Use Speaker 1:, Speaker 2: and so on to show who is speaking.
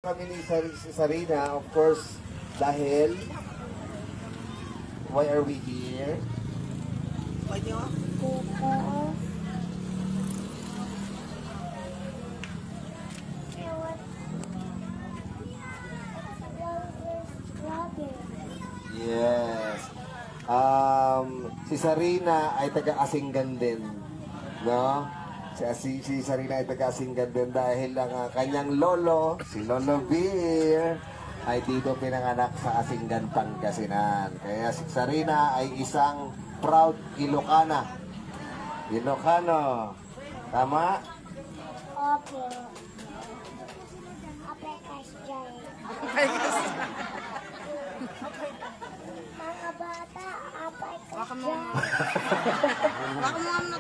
Speaker 1: Kami ni Sarina, of course, dahil why are we here? Yes. Si Sarina ay taga-Asinggan din, no? Si Sarina ay taga-Asinggan din dahil ang kanyang lolo, si Lolo Beer, ay dito pinanganak sa Asinggan, Pangasinan. Kaya si Sarina ay isang proud Ilocana. Ilocano. Tama?
Speaker 2: Opo. Apekas dyan. Mga bata, apekas dyan.
Speaker 3: Baka mo ano